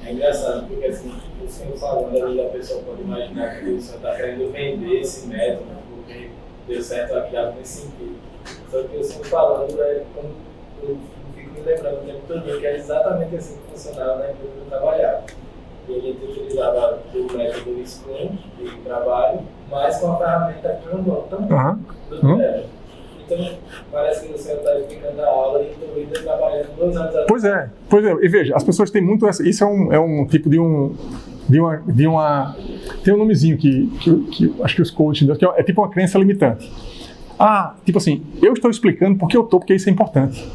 É engraçado, porque assim, o senhor falando ali, a pessoa pode imaginar que o senhor está querendo vender esse método, porque deu certo aqui algo nesse sentido. Só que o senhor falando, como eu fico me lembrando o tempo todo, que era exatamente assim que funcionava na empresa que eu trabalhava. E a gente utilizava o método Scrum de trabalho, mas com a ferramenta Kanban também, do Trello. Então, parece que o senhor está explicando a aula e estou ainda trabalhando 2 anos atrás. Pois é, e veja, as pessoas têm muito essa, isso é um tipo de uma tem um nomezinho que acho que os coaches, que é tipo uma crença limitante. Tipo assim, eu estou explicando porque isso é importante.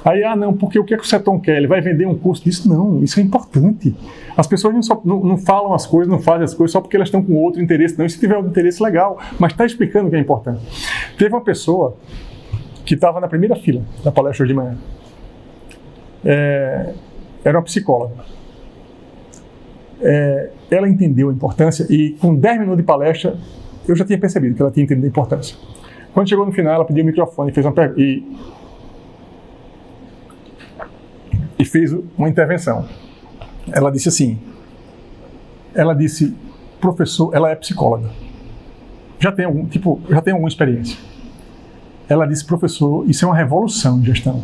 Aí, não, porque o que é que o Seton quer? Ele vai vender um curso disso? Não, isso é importante. As pessoas não falam as coisas, não fazem as coisas só porque elas estão com outro interesse. Não, e se tiver outro interesse, legal, mas está explicando o que é importante. Teve uma pessoa que estava na primeira fila da palestra de manhã. Era uma psicóloga. Ela entendeu a importância e com 10 minutos de palestra, eu já tinha percebido que ela tinha entendido a importância. Quando chegou no final, ela pediu o microfone e fez uma pergunta. E fez uma intervenção. Ela disse assim, professor, ela é psicóloga, já tem alguma experiência. Ela disse, professor, isso é uma revolução de gestão.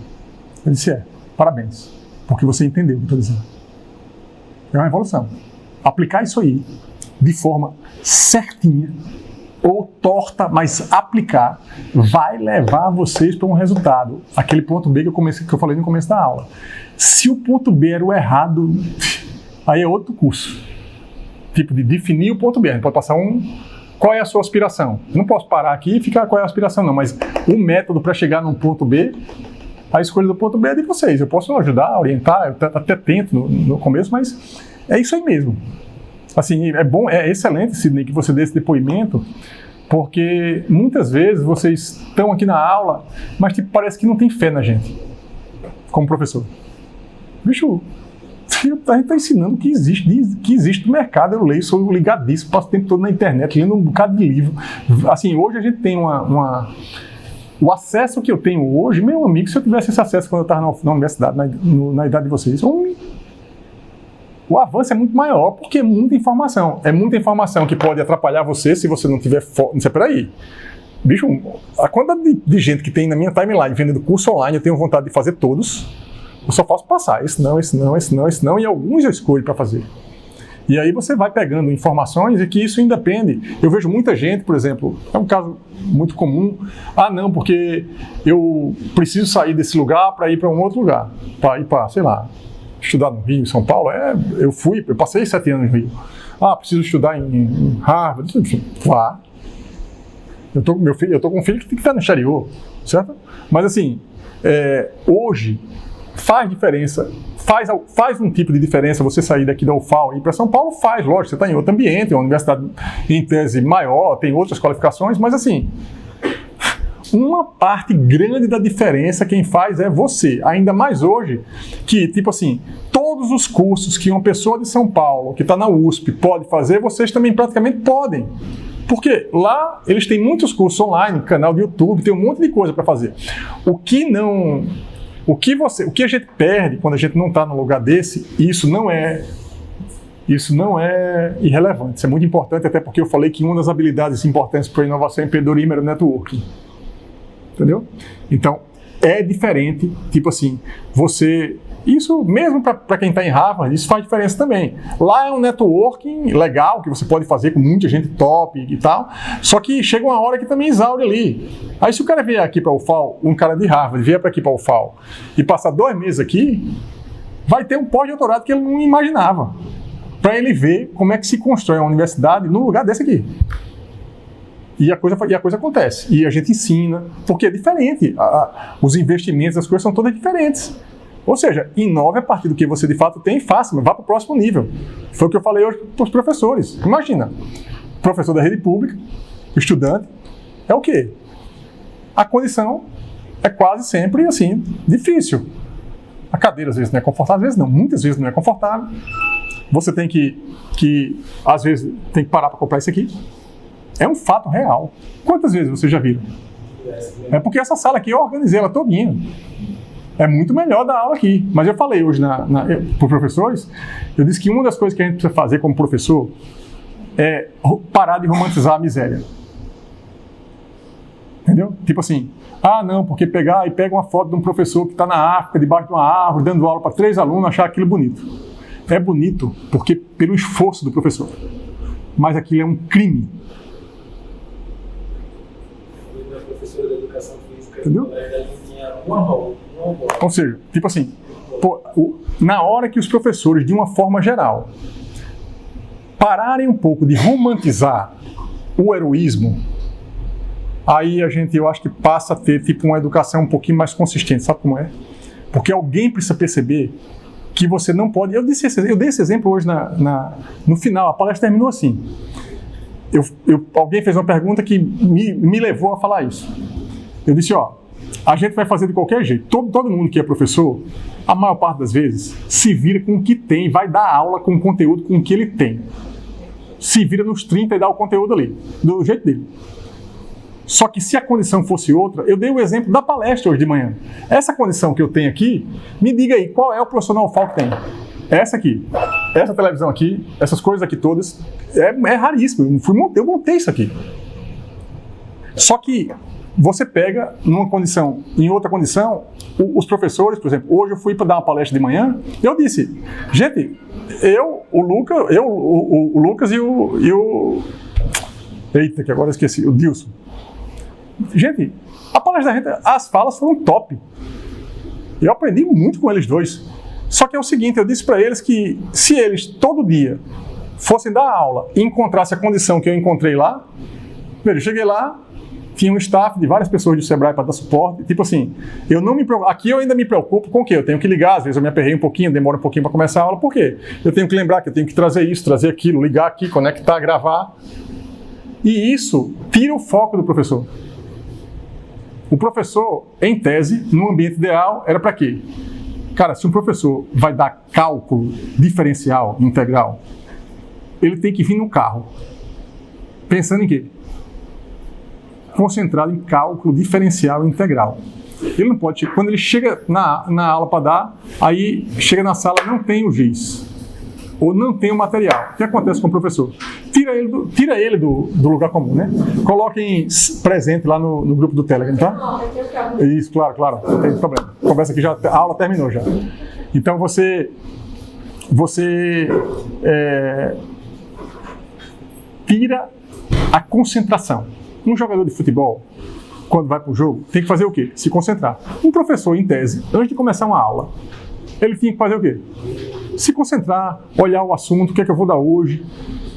Eu disse, parabéns, porque você entendeu o que eu estou dizendo. É uma revolução. Aplicar isso aí de forma certinha, ou torta, mas aplicar, vai levar vocês para um resultado. Aquele ponto B que eu falei no começo da aula. Se o ponto B era o errado, aí é outro curso. Tipo, de definir o ponto B. A gente pode passar qual é a sua aspiração? Eu não posso parar aqui e ficar qual é a aspiração, não. Mas o método para chegar num ponto B, a escolha do ponto B é de vocês. Eu posso ajudar, orientar, eu até tento no começo, mas é isso aí mesmo. Assim, é bom, é excelente, Sidney, que você dê esse depoimento, porque muitas vezes vocês estão aqui na aula, mas tipo, parece que não tem fé na gente, como professor. Bicho, a gente está ensinando que existe no mercado, eu leio, sou ligadíssimo, passo o tempo todo na internet, lendo um bocado de livro. Assim, hoje a gente tem o acesso que eu tenho hoje, meu amigo, se eu tivesse esse acesso quando eu estava na universidade, na idade de vocês, o avanço é muito maior, porque é muita informação. É muita informação que pode atrapalhar você se você não tiver foco. Não sei, peraí. Bicho, a quantidade de gente que tem na minha timeline vendendo curso online, eu tenho vontade de fazer todos. Eu só faço passar. Esse não, e alguns eu escolho para fazer. E aí você vai pegando informações e que isso independe. Eu vejo muita gente, por exemplo, é um caso muito comum. Não, porque eu preciso sair desse lugar para ir para um outro lugar. Para ir para, sei lá, estudar no Rio, em São Paulo, eu passei 7 anos no Rio. Preciso estudar em Harvard, enfim, vá. Eu tô com um filho que tem que estar no exterior, certo? Mas assim, hoje faz diferença, faz um tipo de diferença você sair daqui da UFAL e ir para São Paulo, faz, lógico, você está em outro ambiente, é uma universidade em tese maior, tem outras qualificações, mas assim, uma parte grande da diferença quem faz é você. Ainda mais hoje, que, tipo assim, todos os cursos que uma pessoa de São Paulo, que está na USP, pode fazer, vocês também praticamente podem. Porque lá eles têm muitos cursos online, canal do YouTube, tem um monte de coisa para fazer. O que a gente perde quando a gente não está num lugar desse, isso não é irrelevante. Isso é muito importante, até porque eu falei que uma das habilidades importantes para a inovação e empreendedorismo era o networking. Entendeu? Então, é diferente, tipo assim, isso mesmo para quem está em Harvard, isso faz diferença também. Lá é um networking legal, que você pode fazer com muita gente top e tal, só que chega uma hora que também exaure ali. Aí se o cara vier aqui para a UFAL, um cara de Harvard vier para aqui para a UFAL e passar 2 meses aqui, vai ter um pós-doutorado que ele não imaginava, para ele ver como é que se constrói uma universidade num lugar desse aqui. E a coisa acontece. E a gente ensina, porque é diferente. Os investimentos, as coisas são todas diferentes. Ou seja, inove a partir do que você de fato tem e faça, mas vá para o próximo nível. Foi o que eu falei hoje para os professores. Imagina, professor da rede pública, estudante, é o quê? A condição é quase sempre, assim, difícil. A cadeira às vezes não é confortável, às vezes não, muitas vezes não é confortável. Você tem que às vezes, tem que parar para comprar isso aqui. É um fato real. Quantas vezes vocês já viram? É porque essa sala aqui eu organizei ela todinha. É muito melhor dar aula aqui. Mas eu falei hoje para os professores, eu disse que uma das coisas que a gente precisa fazer como professor é parar de romantizar a miséria. Entendeu? Tipo assim, não, porque pega uma foto de um professor que está na África, debaixo de uma árvore, dando aula para 3 alunos, achar aquilo bonito. É bonito porque pelo esforço do professor. Mas aquilo é um crime. A professora de educação física, entendeu? Na verdade, tinha uma bola. Ou seja, tipo assim, na hora que os professores, de uma forma geral, pararem um pouco de romantizar o heroísmo, aí eu acho que passa a ter tipo uma educação um pouquinho mais consistente, sabe como é? Porque alguém precisa perceber que você não pode... Eu dei esse exemplo hoje no final, a palestra terminou assim. Alguém fez uma pergunta que me levou a falar isso. Eu disse, a gente vai fazer de qualquer jeito. Todo mundo que é professor, a maior parte das vezes, se vira com o que tem, vai dar aula com o conteúdo com o que ele tem. Se vira nos 30 e dá o conteúdo ali, do jeito dele. Só que se a condição fosse outra, eu dei o exemplo da palestra hoje de manhã. Essa condição que eu tenho aqui, me diga aí, qual é o profissional FAO que tem? Essa aqui, essa televisão aqui, essas coisas aqui todas, é raríssimo. Eu montei isso aqui. Só que você pega numa condição, em outra condição, os professores, por exemplo, hoje eu fui para dar uma palestra de manhã, eu disse, gente, o Lucas e o eita, que agora eu esqueci, o Dilson. Gente, a palestra da gente, as falas foram top. Eu aprendi muito com eles dois. Só que é o seguinte, eu disse para eles que se eles todo dia fossem dar aula e encontrassem a condição que eu encontrei lá, eu cheguei lá, tinha um staff de várias pessoas do Sebrae para dar suporte, tipo assim, aqui eu ainda me preocupo com o quê? Eu tenho que ligar, às vezes eu me aperrei um pouquinho, demora um pouquinho para começar a aula, por quê? Eu tenho que lembrar que eu tenho que trazer isso, trazer aquilo, ligar aqui, conectar, gravar. E isso tira o foco do professor. O professor, em tese, no ambiente ideal, era para quê? Cara, se um professor vai dar cálculo diferencial, integral, ele tem que vir no carro. Pensando em quê? Concentrado em cálculo diferencial integral. Ele não pode, quando ele chega na aula para dar, aí chega na sala, não tem o giz, ou não tem o material. O que acontece com o professor? Tira ele do lugar comum, né? Coloquem presente lá no grupo do Telegram, tá? Isso, claro, não tem problema. Conversa aqui, a aula terminou já. Então você tira a concentração. Um jogador de futebol, quando vai para o jogo, tem que fazer o quê? Se concentrar. Um professor, em tese, antes de começar uma aula, ele tinha que fazer o quê? Se concentrar, olhar o assunto, o que é que eu vou dar hoje,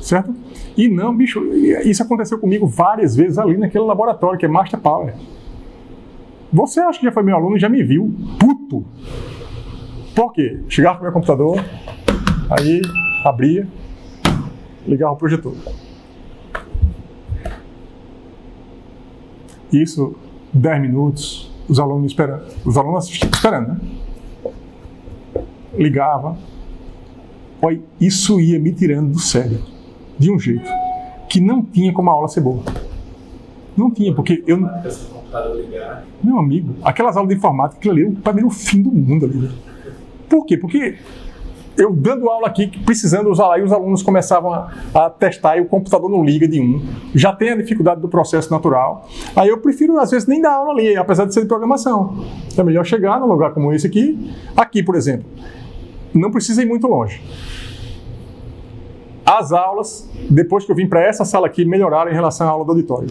certo? E não, bicho, isso aconteceu comigo várias vezes ali naquele laboratório, que é Master Power. Você acha que já foi meu aluno e já me viu puto. Por quê? Chegava com o meu computador, aí abria, ligava o projetor. Isso, 10 minutos, os alunos esperando. Os alunos esperando, né? Ligava. Olha, isso ia me tirando do sério. De um jeito que não tinha como a aula ser boa. Não tinha, porque eu... Meu amigo, aquelas aulas de informática, aquilo ali, para mim era o fim do mundo ali. Por quê? Porque eu dando aula aqui, precisando usar lá, e os alunos começavam a testar e o computador não liga de um. Já tem a dificuldade do processo natural. Aí eu prefiro, às vezes, nem dar aula ali, apesar de ser de programação. É melhor chegar num lugar como esse aqui. Aqui, por exemplo, não precisa ir muito longe. As aulas, depois que eu vim para essa sala aqui, melhoraram em relação à aula do auditório.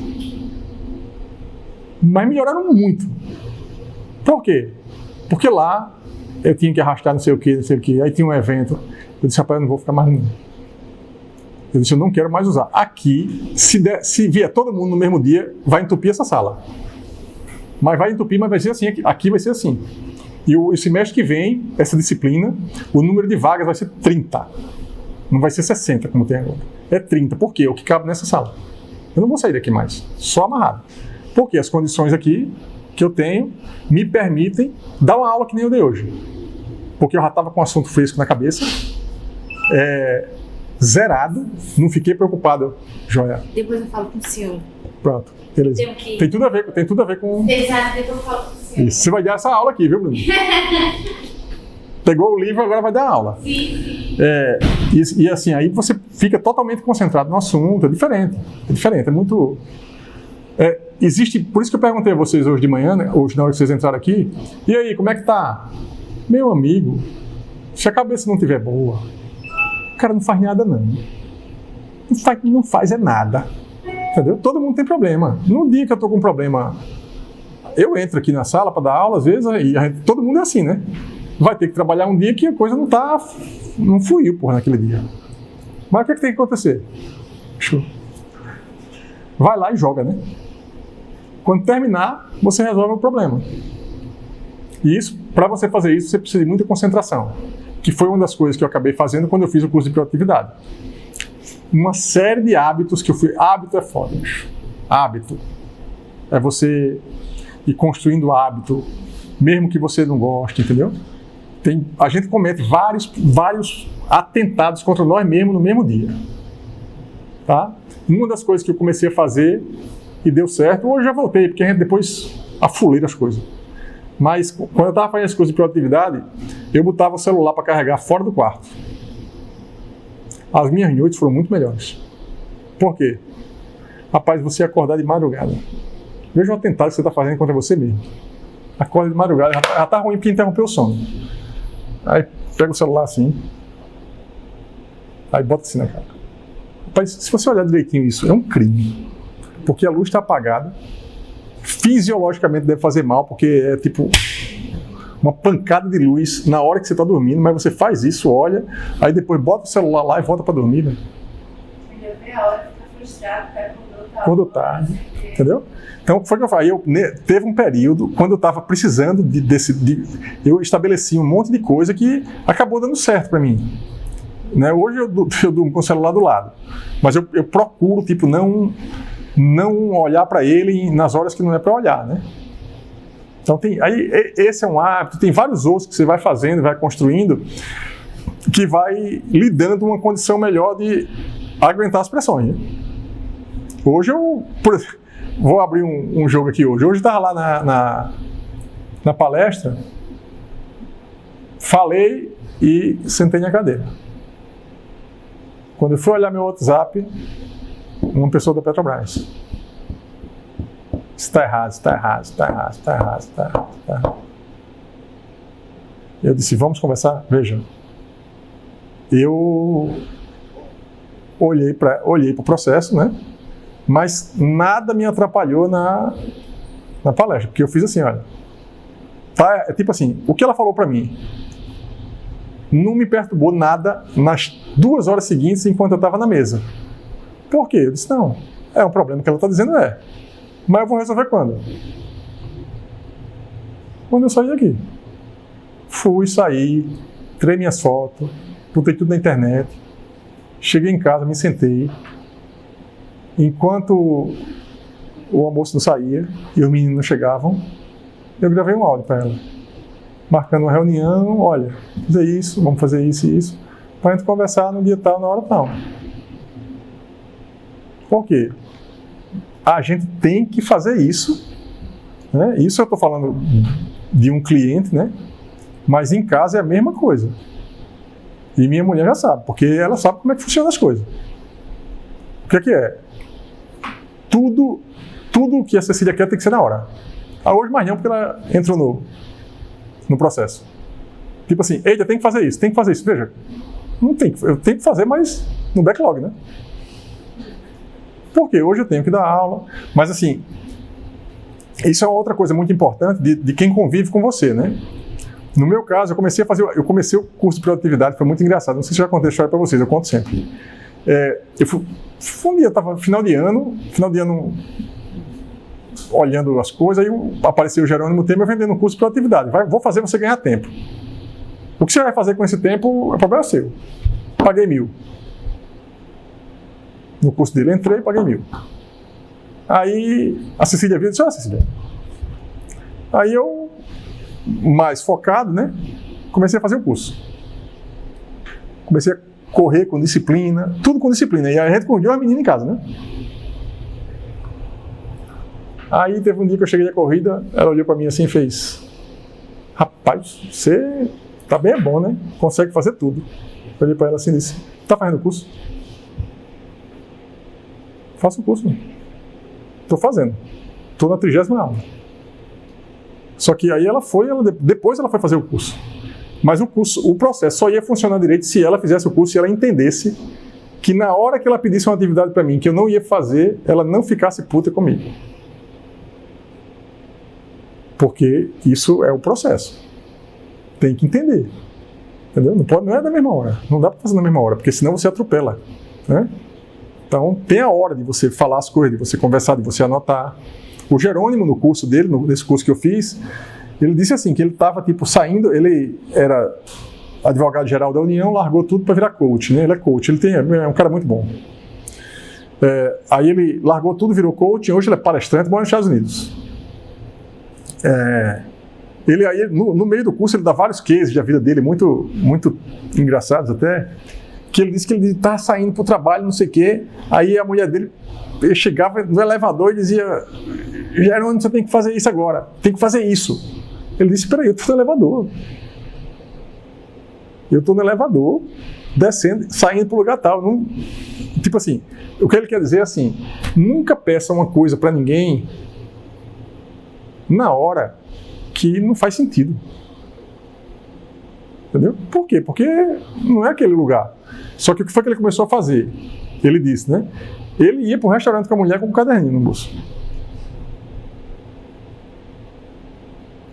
Mas melhoraram muito. Por quê? Porque lá eu tinha que arrastar não sei o que. Aí tinha um evento. Eu disse, rapaz, eu não vou ficar mais nenhum. Eu disse, eu não quero mais usar. Aqui, se vier todo mundo no mesmo dia, vai entupir essa sala. Mas vai entupir, mas vai ser assim. Aqui vai ser assim. E o semestre que vem, essa disciplina, o número de vagas vai ser 30. Não vai ser 60, como tem agora. É 30. Por quê? É o que cabe nessa sala. Eu não vou sair daqui mais. Só amarrado. Porque as condições aqui que eu tenho me permitem dar uma aula que nem eu dei hoje. Porque eu já estava com um assunto fresco na cabeça, zerado, não fiquei preocupado, joia. Depois eu falo com o senhor. Pronto. Beleza. Tenho que ir. Tem tudo a ver com... Exato, depois eu falo com o senhor. Isso. Você vai dar essa aula aqui, viu, Bruno? Pegou o livro, agora vai dar aula. Sim. E assim, aí você fica totalmente concentrado no assunto. É diferente, é muito... existe, por isso que eu perguntei a vocês hoje de manhã, né, hoje na hora que vocês entraram aqui, e aí, como é que tá? Meu amigo, se a cabeça não estiver boa, o cara não faz nada não. Não faz nada. Entendeu? Todo mundo tem problema. No dia que eu tô com um problema, eu entro aqui na sala para dar aula, às vezes, e todo mundo é assim, né? Vai ter que trabalhar um dia que a coisa não fluiu, naquele dia. Mas o que é que tem que acontecer? Vai lá e joga, né? Quando terminar, você resolve o problema. E isso, para você fazer isso, você precisa de muita concentração. Que foi uma das coisas que eu acabei fazendo quando eu fiz o curso de produtividade. Uma série de hábitos que eu fui... Hábito é foda, bicho. Hábito. É você ir construindo hábito, mesmo que você não goste, entendeu? A gente comete vários atentados contra nós mesmos no mesmo dia. Tá? Uma das coisas que eu comecei a fazer e deu certo, hoje eu já voltei, porque a gente depois afuleira as coisas. Mas quando eu estava fazendo as coisas de produtividade, eu botava o celular para carregar fora do quarto. As minhas noites foram muito melhores. Por quê? Rapaz, você acordar de madrugada. Veja o atentado que você está fazendo contra você mesmo. Acorda de madrugada, já está ruim porque interrompeu o sono. Aí pega o celular assim. Aí bota assim na cara. Rapaz, se você olhar direitinho isso, é um crime. Porque a luz está apagada. Fisiologicamente deve fazer mal, porque é tipo uma pancada de luz na hora que você está dormindo, mas você faz isso, olha, aí depois bota o celular lá e volta para dormir, velho. Ainda vê a hora, fica frustrado, quando tarde, entendeu? Então, o que foi que eu falei? Teve um período, quando eu estava precisando eu estabeleci um monte de coisa que acabou dando certo para mim. Né? Hoje eu durmo com o celular do lado, mas eu procuro, tipo, não olhar para ele nas horas que não é para olhar, né? Então, esse é um hábito, tem vários outros que você vai fazendo, vai construindo, que vai lhe dando uma condição melhor de aguentar as pressões. Né? Hoje vou abrir um jogo aqui hoje. Hoje eu estava lá na palestra, falei e sentei na cadeira. Quando eu fui olhar meu WhatsApp, uma pessoa da Petrobras. Está errado. Eu disse, vamos conversar? Veja. Eu olhei para o processo, né? Mas nada me atrapalhou na palestra, porque eu fiz assim, olha. Tá, é tipo assim, o que ela falou para mim não me perturbou nada nas 2 horas seguintes enquanto eu estava na mesa. Por quê? Eu disse, não, é um problema que ela está dizendo, mas eu vou resolver quando? Quando eu sair daqui. Saí, tirei minhas fotos, botei tudo na internet, cheguei em casa, me sentei. Enquanto o almoço não saía e os meninos não chegavam, eu gravei um áudio para ela, marcando uma reunião, olha, vamos fazer isso e isso, para a gente conversar no dia tal, na hora tal. Por quê? A gente tem que fazer isso, né? Isso eu estou falando de um cliente, né? Mas em casa é a mesma coisa. E minha mulher já sabe, porque ela sabe como é que funcionam as coisas. O que é? Tudo que a Cecília quer tem que ser na hora. Hoje mais não, porque ela entrou no processo. Tipo assim, eita, tem que fazer isso. Veja, eu tenho que fazer, mas no backlog, né? Porque hoje eu tenho que dar aula. Mas assim, isso é outra coisa muito importante de quem convive com você, né? No meu caso, eu comecei o curso de produtividade, foi muito engraçado. Não sei se eu já contei a história para vocês, eu conto sempre. Um dia, estava final de ano, olhando as coisas, aí apareceu o Jerônimo Temer vendendo um curso de produtividade. Vou fazer você ganhar tempo. O que você vai fazer com esse tempo é problema seu. Paguei 1.000. No curso dele, entrei e paguei 1.000. Aí a Cecília viu e disse, Cecília. Aí eu, mais focado, né, comecei a fazer o curso. Comecei a correr com disciplina, tudo com disciplina. E a gente corrigiu a menina em casa, né? Aí teve um dia que eu cheguei da corrida, ela olhou para mim assim e fez: rapaz, você tá bem bom, né? Consegue fazer tudo. Eu olhei para ela assim e disse: tá fazendo curso? Faço o curso. Estou fazendo. Estou na 30ª aula. Só que aí depois ela foi fazer o curso. Mas o processo só ia funcionar direito se ela fizesse o curso e ela entendesse que na hora que ela pedisse uma atividade para mim que eu não ia fazer, ela não ficasse puta comigo. Porque isso é o processo. Tem que entender. Entendeu? Não é da mesma hora. Não dá para fazer na mesma hora, porque senão você atropela. Né? Então, tem a hora de você falar as coisas, de você conversar, de você anotar. O Jerônimo, no curso dele, nesse curso que eu fiz, ele disse assim, que ele estava saindo, ele era advogado-geral da União, largou tudo para virar coach, né? Ele é coach, é um cara muito bom. Aí ele largou tudo, virou coach, hoje ele é palestrante, mora nos Estados Unidos. No meio do curso, ele dá vários cases da vida dele, muito, muito engraçados até, que ele disse que ele estava saindo para o trabalho, não sei o quê, aí a mulher dele chegava no elevador e dizia: Jerônimo, você tem que fazer isso agora, tem que fazer isso. Ele disse: peraí, eu estou no elevador. Eu estou no elevador, descendo, saindo para o lugar tal. Não, tipo assim, o que ele quer dizer é assim: nunca peça uma coisa para ninguém na hora que não faz sentido. Entendeu? Por quê? Porque não é aquele lugar. Só que o que foi que ele começou a fazer? Ele disse, né? Ele ia para o restaurante com a mulher com um caderninho no bolso.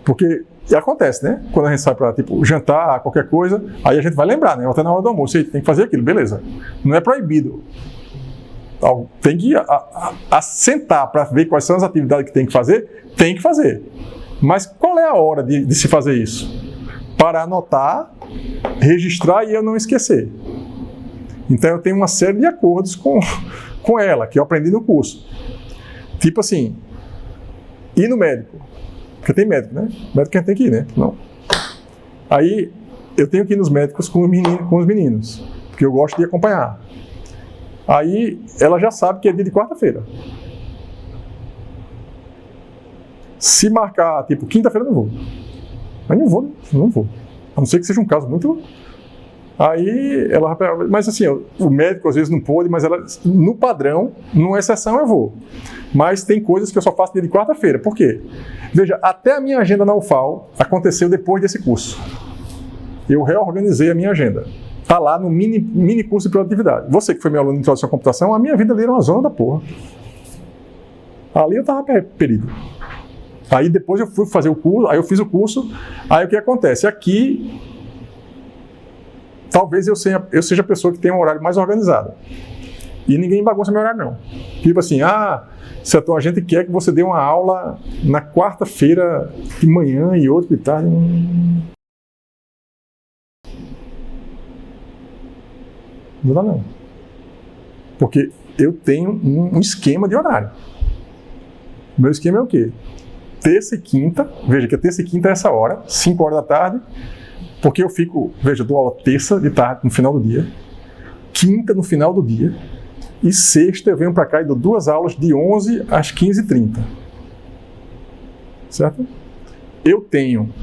Porque acontece, né? Quando a gente sai para jantar, qualquer coisa, aí a gente vai lembrar, né? Até na hora do almoço, aí tem que fazer aquilo, beleza. Não é proibido. Tem que assentar para ver quais são as atividades que tem que fazer. Mas qual é a hora de se fazer isso? Para anotar, registrar e eu não esquecer. Então eu tenho uma série de acordos com ela, que eu aprendi no curso. Tipo assim, ir no médico. Porque tem médico, né? Médico que a gente tem que ir, né? Não. Aí eu tenho que ir nos médicos com os meninos, porque eu gosto de acompanhar. Aí ela já sabe que é dia de quarta-feira. Se marcar, quinta-feira eu não vou. Mas não vou. A não ser que seja um caso muito... Aí ela... Mas assim, o médico às vezes não pôde, mas ela, no padrão, numa exceção eu vou. Mas tem coisas que eu só faço dia de quarta-feira. Por quê? Veja, até a minha agenda na UFAL aconteceu depois desse curso. Eu reorganizei a minha agenda. Está lá no mini curso de produtividade. Você que foi meu aluno de introdução à computação, a minha vida ali era uma zona da porra. Ali eu estava perdido. Aí depois eu fui fazer o curso, aí eu fiz o curso, aí o que acontece? Aqui, talvez eu seja a pessoa que tem um horário mais organizado. E ninguém bagunça meu horário, não. Tipo assim, Setor, a gente quer que você dê uma aula na quarta-feira de manhã e outra de tarde. Não dá, não. Porque eu tenho um esquema de horário. O meu esquema é o quê? Terça e quinta, veja que a terça e quinta é essa hora, 5 horas da tarde, porque eu dou aula terça de tarde, no final do dia, quinta no final do dia, e sexta eu venho para cá e dou 2 aulas de 11 às 15h30. Certo? Eu tenho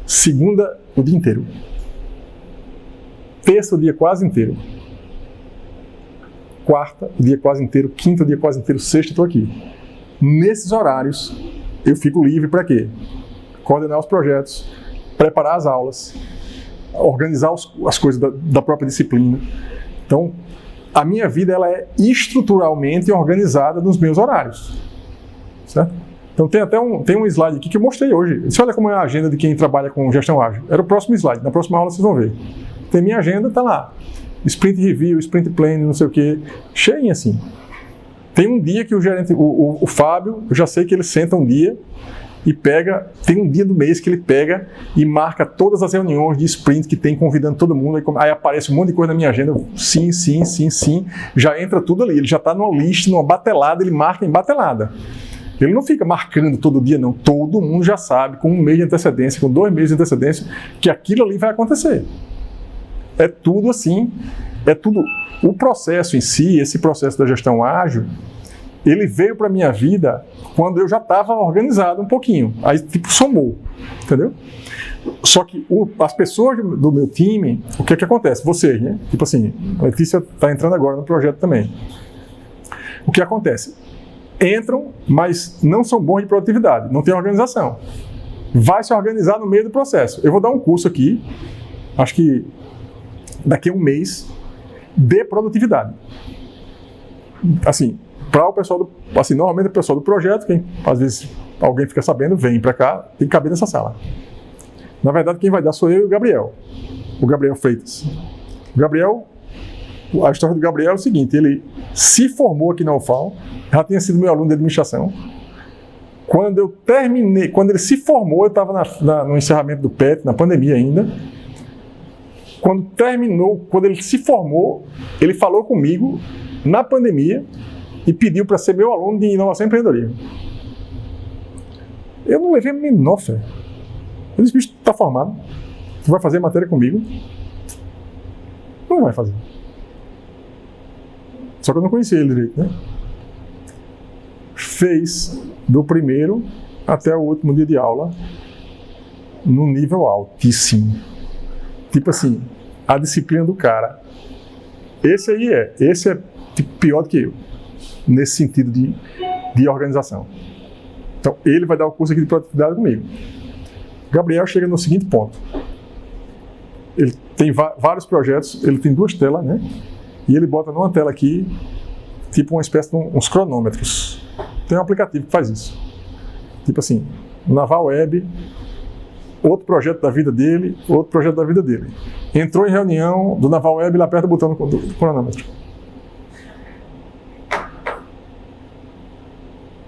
segunda o dia inteiro, terça o dia quase inteiro, quarta o dia quase inteiro, quinta o dia quase inteiro, sexta estou aqui. Nesses horários, eu fico livre para quê? Coordenar os projetos, preparar as aulas, organizar as coisas da própria disciplina. Então, a minha vida ela é estruturalmente organizada nos meus horários. Certo? Então, tem um slide aqui que eu mostrei hoje. Você olha como é a agenda de quem trabalha com gestão ágil. Era o próximo slide. Na próxima aula vocês vão ver. Tem minha agenda, está lá. Sprint review, sprint planning, não sei o quê. Cheio assim. Tem um dia que o gerente, o Fábio, eu já sei que ele senta um dia e tem um dia do mês que ele pega e marca todas as reuniões de sprint que tem, convidando todo mundo, aí aparece um monte de coisa na minha agenda, sim, já entra tudo ali, ele já está numa lista, numa batelada, ele marca em batelada. Ele não fica marcando todo dia, não. Todo mundo já sabe, com 1 mês de antecedência, com 2 meses de antecedência, que aquilo ali vai acontecer. É tudo assim, o processo em si, esse processo da gestão ágil, ele veio para minha vida quando eu já estava organizado um pouquinho. Aí, tipo, somou, entendeu? Só que as pessoas do meu time, o que acontece? Vocês, né? Tipo assim, a Letícia está entrando agora no projeto também. O que acontece? Entram, mas não são bons de produtividade, não tem organização. Vai se organizar no meio do processo. Eu vou dar um curso aqui, acho que daqui a um mês, de produtividade. Assim, para o pessoal assim, normalmente o pessoal do projeto, quem às vezes alguém fica sabendo, vem para cá, tem que caber nessa sala. Na verdade, quem vai dar sou eu e o Gabriel Freitas. O Gabriel, a história do Gabriel é o seguinte, ele se formou aqui na UFAL, já tinha sido meu aluno de administração. Quando eu terminei, quando ele se formou, eu estava no encerramento do PET, na pandemia ainda. Quando ele se formou, ele falou comigo na pandemia e pediu para ser meu aluno de inovação e empreendedorismo. Eu não levei a menor fé. Eu disse, bicho, tu está formado, tu vai fazer matéria comigo? Não vai fazer. Só que eu não conhecia ele direito, né? Fez do primeiro até o último dia de aula num nível altíssimo. Tipo assim, a disciplina do cara. Esse é tipo, pior do que eu, nesse sentido de organização. Então, ele vai dar o curso aqui de produtividade comigo. Gabriel chega no seguinte ponto. Ele tem vários projetos, ele tem 2 telas, né? E ele bota numa tela aqui, tipo uma espécie de uns cronômetros. Tem um aplicativo que faz isso. Tipo assim, Naval Web, outro projeto da vida dele, outro projeto da vida dele. Entrou em reunião do Naval Web, ele aperta o botão do cronômetro.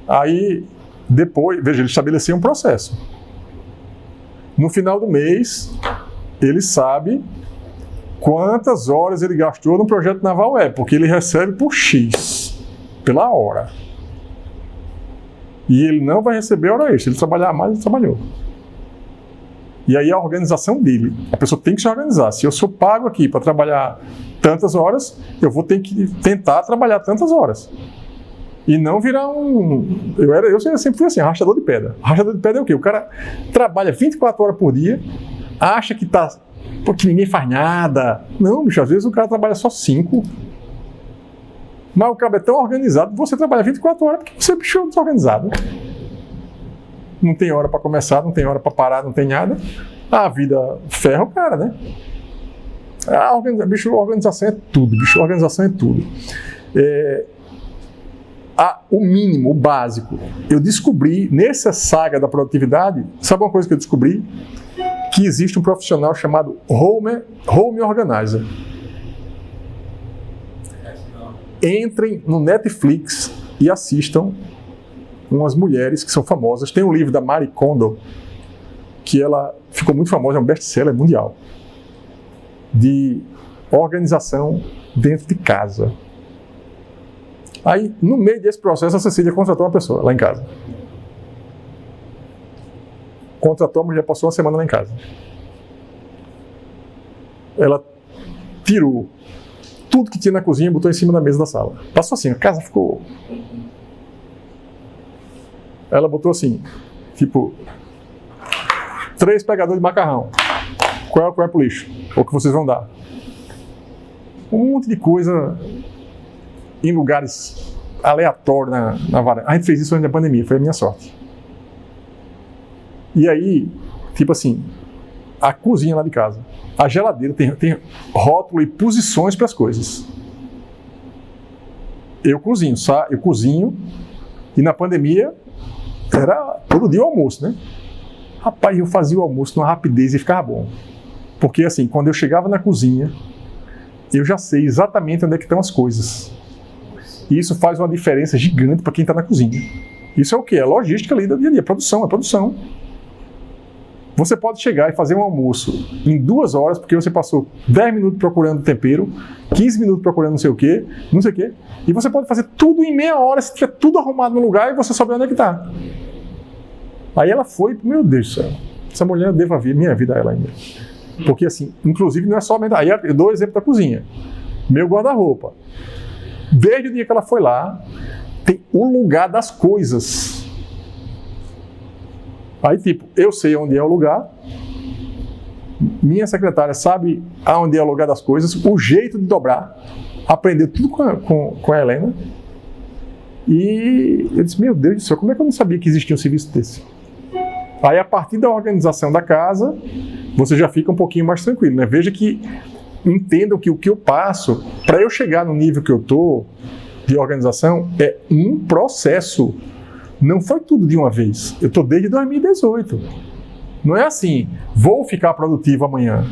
Aí, depois, veja, ele estabeleceu um processo. No final do mês, ele sabe quantas horas ele gastou no projeto Naval Web, porque ele recebe por X, pela hora. E ele não vai receber hora extra. Ele trabalhar mais, ele trabalhou. E aí a organização dele, a pessoa tem que se organizar. Se eu sou pago aqui para trabalhar tantas horas, eu vou ter que tentar trabalhar tantas horas. E não virar eu sempre fui assim, arrastador de pedra. Arrastador de pedra é o quê? O cara trabalha 24 horas por dia, acha que porque ninguém faz nada. Não, bicho, às vezes o cara trabalha só 5. Mas o cara é tão organizado, você trabalha 24 horas porque você é bicho desorganizado. Não tem hora para começar, não tem hora para parar, não tem nada. A vida ferra o cara, né? Bicho, organização é tudo, bicho, organização é tudo. O mínimo, o básico. Eu descobri, nessa saga da produtividade, sabe uma coisa que eu descobri? Que existe um profissional chamado Home Organizer. Entrem no Netflix e assistam umas mulheres que são famosas. Tem um livro da Marie Kondo, que ela ficou muito famosa, é um best-seller mundial, de organização dentro de casa. Aí, no meio desse processo, a Cecília contratou uma pessoa lá em casa. Contratou, a mulher passou uma semana lá em casa. Ela tirou tudo que tinha na cozinha e botou em cima da mesa da sala. Passou assim, a casa ficou... Ela botou assim, tipo, 3 pegadores de macarrão. Qual é pro lixo? Ou que vocês vão dar? Um monte de coisa em lugares aleatórios na varanda. A gente fez isso antes da pandemia, foi a minha sorte. E aí, tipo assim, a cozinha lá de casa, a geladeira tem rótulo e posições para as coisas. Eu cozinho, e na pandemia era todo dia o almoço, né? Rapaz, eu fazia o almoço numa rapidez e ficava bom. Porque assim, quando eu chegava na cozinha, eu já sei exatamente onde é que estão as coisas. E isso faz uma diferença gigante para quem está na cozinha. Isso é o quê? É logística ali do dia a dia, produção, é produção. Você pode chegar e fazer um almoço em 2 horas, porque você passou 10 minutos procurando tempero, 15 minutos procurando não sei o quê, e você pode fazer tudo em meia hora, se tiver tudo arrumado no lugar e você souber onde é que está. Aí ela foi, meu Deus do céu, essa mulher eu devo a minha vida a ela ainda. Porque assim, inclusive não é somente... Aí eu dou o exemplo da cozinha. Meu guarda-roupa. Desde o dia que ela foi lá, tem o lugar das coisas. Aí, tipo, eu sei onde é o lugar, minha secretária sabe aonde é o lugar das coisas, o jeito de dobrar, aprendeu tudo com a Helena. E eu disse, meu Deus do céu, como é que eu não sabia que existia um serviço desse? Aí, a partir da organização da casa, você já fica um pouquinho mais tranquilo, né? Veja que, entendam que o que eu passo, para eu chegar no nível que eu estou, de organização, é um processo. Não foi tudo de uma vez. Eu estou desde 2018. Não é assim, vou ficar produtivo amanhã.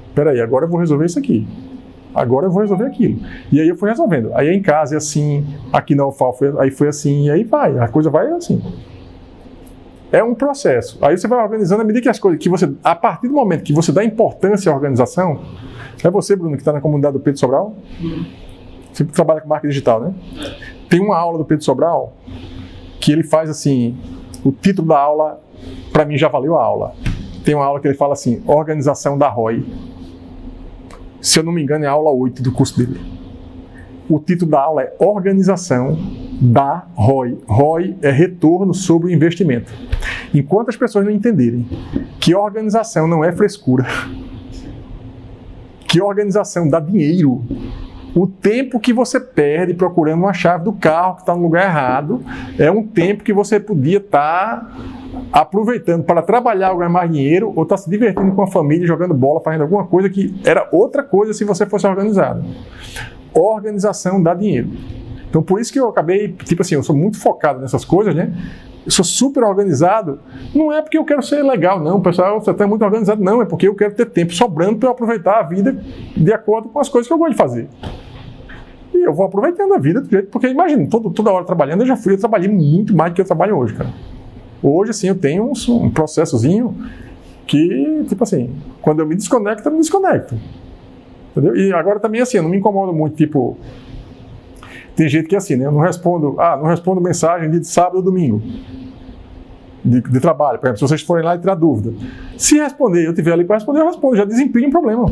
Espera aí, agora eu vou resolver isso aqui. Agora eu vou resolver aquilo. E aí eu fui resolvendo. Aí em casa é assim, aqui na UFAL aí foi assim, e aí vai. A coisa vai assim. É um processo. Aí você vai organizando à medida que as coisas, que você, a partir do momento que você dá importância à organização, é você, Bruno, que está na comunidade do Pedro Sobral? Você trabalha com marca digital, né? Tem uma aula do Pedro Sobral que ele faz assim, o título da aula, para mim já valeu a aula. Tem uma aula que ele fala assim, organização da ROI. Se eu não me engano, é a aula 8 do curso dele. O título da aula é Organização da ROI. ROI é retorno sobre o investimento. Enquanto as pessoas não entenderem que organização não é frescura, que organização dá dinheiro, o tempo que você perde procurando uma chave do carro que está no lugar errado é um tempo que você podia estar aproveitando para trabalhar, ganhar mais dinheiro, ou estar se divertindo com a família, jogando bola, fazendo alguma coisa que era outra coisa se você fosse organizado. Organização dá dinheiro. Então, por isso que eu acabei, tipo assim, eu sou muito focado nessas coisas, né? Eu sou super organizado. Não é porque eu quero ser legal, não. Pessoal, você está muito organizado. Não, é porque eu quero ter tempo sobrando para eu aproveitar a vida de acordo com as coisas que eu gosto de fazer. E eu vou aproveitando a vida do jeito, porque imagina, toda hora trabalhando, eu trabalhei muito mais do que eu trabalho hoje, cara. Hoje, assim, eu tenho um processozinho que, tipo assim, quando eu me desconecto, eu me desconecto. Entendeu? E agora também, assim, eu não me incomodo muito, tipo... Tem gente que é assim, né? Eu não respondo mensagem de sábado ou domingo. De trabalho, por exemplo, se vocês forem lá e tirar dúvida. Se responder, eu tiver ali para responder, eu respondo, já desempenho um problema.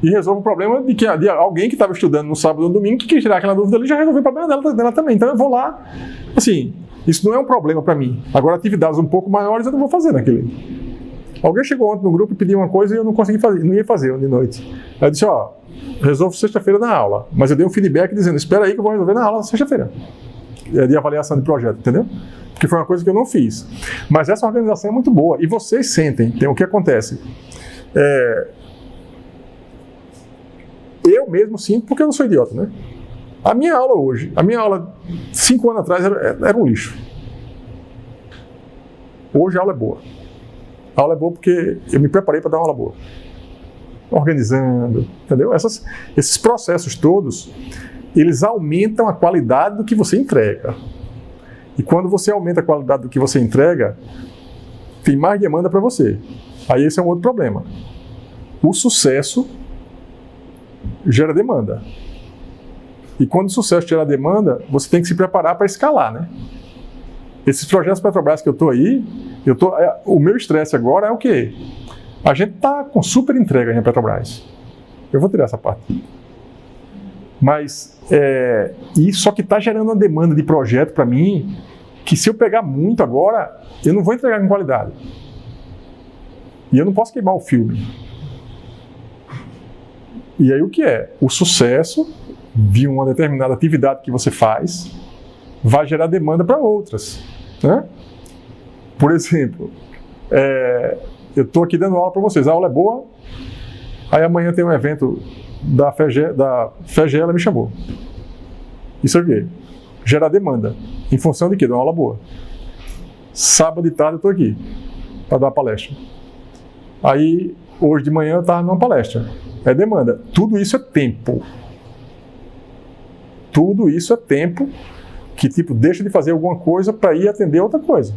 E resolvo o problema de alguém que estava estudando no sábado ou domingo, que quis tirar aquela dúvida ali, já resolveu o problema dela também. Então eu vou lá, assim, isso não é um problema para mim. Agora, atividades um pouco maiores eu não vou fazer naquele. Alguém chegou ontem no grupo e pediu uma coisa e eu não consegui fazer, não ia fazer ontem de noite. Aí eu disse, resolvo sexta-feira na aula. Mas eu dei um feedback dizendo, espera aí que eu vou resolver na aula sexta-feira. É de avaliação de projeto, entendeu? Porque foi uma coisa que eu não fiz. Mas essa organização é muito boa. E vocês sentem, o que acontece? Eu mesmo sinto, porque eu não sou idiota, né? A minha aula 5 anos atrás era um lixo. Hoje a aula é boa. A aula é boa porque eu me preparei para dar uma aula boa. Organizando, entendeu? Esses processos todos, eles aumentam a qualidade do que você entrega. E quando você aumenta a qualidade do que você entrega, tem mais demanda para você. Aí esse é um outro problema. O sucesso gera demanda. E quando o sucesso gera demanda, você tem que se preparar para escalar, né? Esses projetos Petrobras que eu estou aí, o meu estresse agora é o quê? A gente está com super entrega em Petrobras. Eu vou tirar essa parte. Mas, só que está gerando uma demanda de projeto para mim, que se eu pegar muito agora, eu não vou entregar com qualidade. E eu não posso queimar o filme. E aí o que é? O sucesso de uma determinada atividade que você faz vai gerar demanda para outras, né? Por exemplo, eu estou aqui dando aula para vocês, a aula é boa, aí amanhã tem um evento da FEGE, ela me chamou. Isso é o quê? Gerar demanda. Em função de quê? De uma aula boa. Sábado de tarde eu estou aqui para dar palestra. Aí, hoje de manhã eu estava numa palestra. É demanda. Tudo isso é tempo. Tudo isso é tempo que, tipo, deixa de fazer alguma coisa para ir atender outra coisa.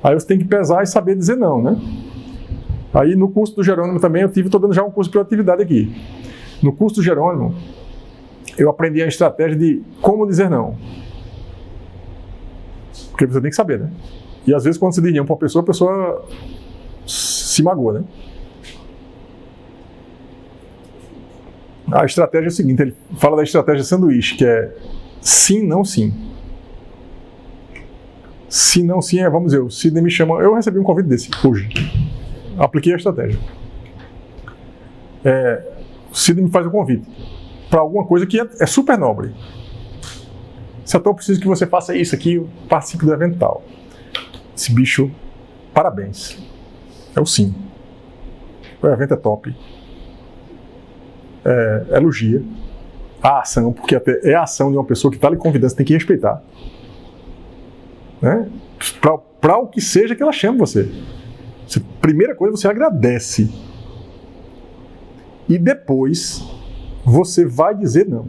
Aí você tem que pesar e saber dizer não, né? Aí no curso do Jerônimo também, estou dando já um curso de produtividade aqui. No curso do Jerônimo, eu aprendi a estratégia de como dizer não. Porque você tem que saber, né? E às vezes quando você diz não para uma pessoa, a pessoa se magoa, né? A estratégia é o seguinte, ele fala da estratégia sanduíche, que é sim, não, sim. Sim, não, sim, vamos dizer, o Sidney me chama, eu recebi um convite desse hoje. Apliquei a estratégia. O Sidney me faz um convite para alguma coisa que é super nobre. Eu preciso que você faça isso aqui, participe do evento tal. Esse bicho, parabéns. É o sim. O evento é top. Elogia a ação, porque até é a ação de uma pessoa que está lhe convidando, você tem que respeitar. Né? Para o que seja que ela chame você. Primeira coisa, você agradece. E depois, você vai dizer não.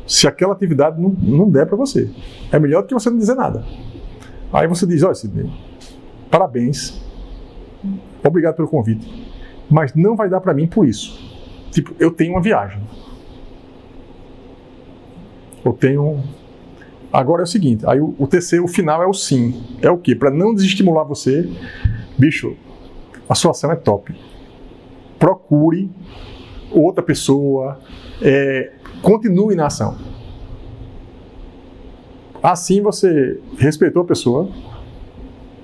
Se aquela atividade não der para você. É melhor do que você não dizer nada. Aí você diz, olha, Sidney, parabéns, obrigado pelo convite, mas não vai dar para mim por isso. Tipo, eu tenho uma viagem. Agora é o seguinte, aí o terceiro, o final é o sim. É o quê? Para não desestimular você, bicho, a sua ação é top. Procure outra pessoa, continue na ação. Assim você respeitou a pessoa,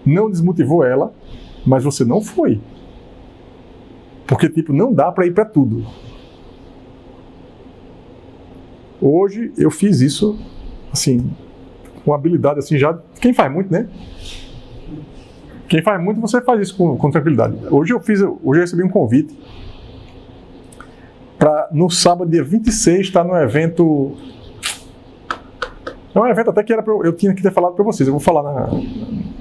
não desmotivou ela, mas você não foi. Porque, não dá para ir para tudo. Hoje eu fiz isso, assim, com habilidade, assim, já... Quem faz muito, né? Quem faz muito, você faz isso com tranquilidade. Hoje eu recebi um convite para, no sábado, dia 26, estar no evento... É um evento até que eu tinha que ter falado para vocês. Eu vou falar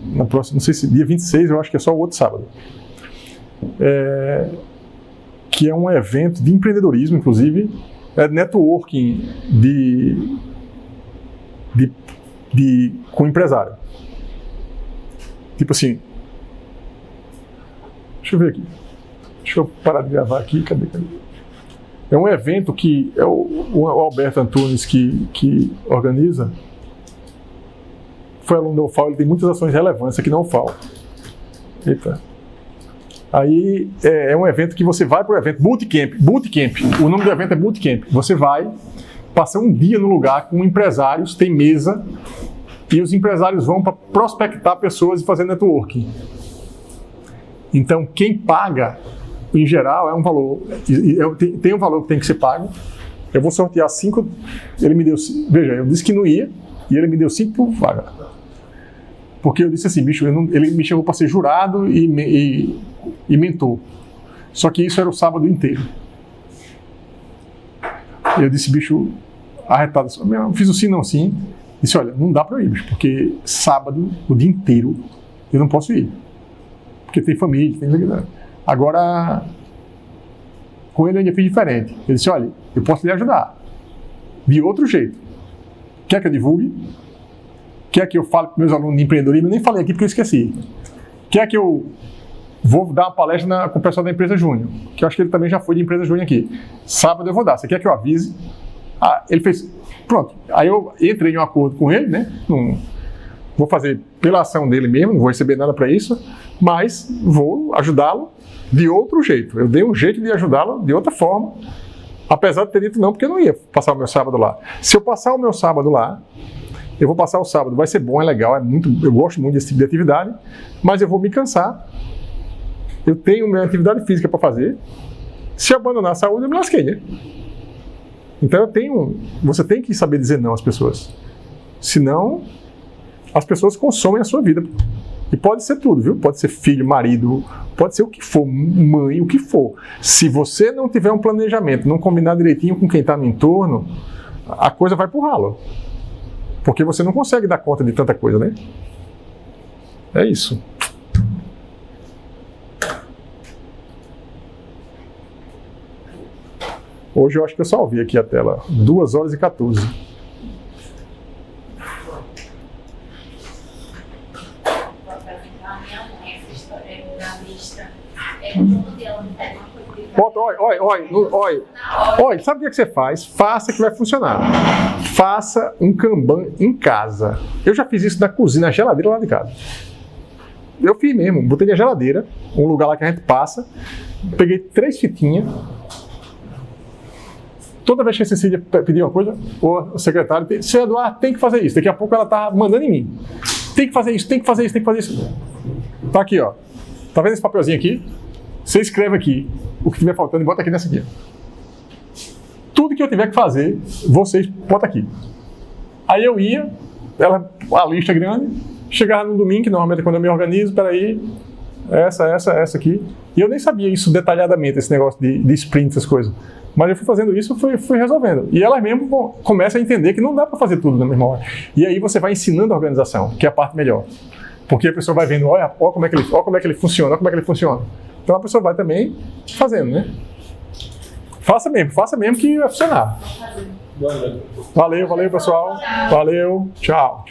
na próxima, não sei se dia 26, eu acho que é só o outro sábado. Que é um evento de empreendedorismo, inclusive, networking com empresário. Tipo assim, deixa eu ver aqui. Deixa eu parar de gravar aqui. Cadê? É um evento que é o Alberto Antunes que organiza. Foi aluno da UFAL, ele tem muitas ações de relevância aqui na UFAL. Eita. Aí é um evento que você vai para o evento, Bootcamp. O nome do evento é Bootcamp. Você vai passar um dia no lugar com empresários, tem mesa, e os empresários vão para prospectar pessoas e fazer networking. Então, quem paga, em geral, é um valor. Tem um valor que tem que ser pago. Eu vou sortear 5. Ele me deu. Veja, eu disse que não ia, e ele me deu 5 por vaga. Porque eu disse assim, bicho, ele me chamou para ser jurado e mentor. Só que isso era o sábado inteiro. Eu disse, bicho, arretado, eu fiz o sim, não sim. Disse, olha, não dá para eu ir, bicho, porque sábado, o dia inteiro, eu não posso ir. Porque tem família, tem... Agora, com ele eu ainda fiz diferente. Ele disse, olha, eu posso lhe ajudar. De outro jeito. Quer que eu divulgue? Quer que eu fale para meus alunos de empreendedorismo? Eu nem falei aqui porque eu esqueci. Quer que eu vou dar uma palestra com o pessoal da empresa Júnior? Que eu acho que ele também já foi de empresa Júnior aqui. Sábado eu vou dar. Você quer que eu avise? Ele fez... Pronto. Aí eu entrei em um acordo com ele, né? Não vou fazer pela ação dele mesmo, não vou receber nada para isso, mas vou ajudá-lo de outro jeito. Eu dei um jeito de ajudá-lo de outra forma, apesar de ter dito não, porque eu não ia passar o meu sábado lá. Se eu passar o meu sábado lá, eu vou passar o sábado, vai ser bom, é legal, eu gosto muito desse tipo de atividade, mas eu vou me cansar. Eu tenho minha atividade física para fazer. Se abandonar a saúde, eu me lasquei, né? Então você tem que saber dizer não às pessoas. Senão, as pessoas consomem a sua vida. E pode ser tudo, viu? Pode ser filho, marido, pode ser o que for, mãe, o que for. Se você não tiver um planejamento, não combinar direitinho com quem está no entorno, a coisa vai pro ralo. Porque você não consegue dar conta de tanta coisa, né? É isso. Hoje eu acho que eu salvei aqui a tela. 2h14. Olha, sabe o que você faz? Faça que vai funcionar. Faça um Kanban em casa. Eu já fiz isso na cozinha, na geladeira lá de casa. Eu fiz mesmo, botei na geladeira, um lugar lá que a gente passa, peguei 3 fitinhas, Toda vez que a Cecília pedir uma coisa, ou a secretária, seu Eduardo, tem que fazer isso. Daqui a pouco ela está mandando em mim. Tem que fazer isso, tem que fazer isso, tem que fazer isso. Tá aqui, ó. Tá vendo esse papelzinho aqui? Você escreve aqui o que estiver faltando e bota aqui nessa aqui. Tudo que eu tiver que fazer, vocês botam aqui. Aí eu ia, a lista grande, chegava no domingo, que normalmente é quando eu me organizo, peraí, essa aqui. E eu nem sabia isso detalhadamente, esse negócio de sprint, essas coisas. Mas eu fui fazendo isso, fui resolvendo. E elas mesmo começam a entender que não dá para fazer tudo na mesma hora. E aí você vai ensinando a organização, que é a parte melhor. Porque a pessoa vai vendo, olha como é que ele funciona, Então a pessoa vai também fazendo, né? Faça mesmo que vai funcionar. Valeu, pessoal. Valeu, tchau.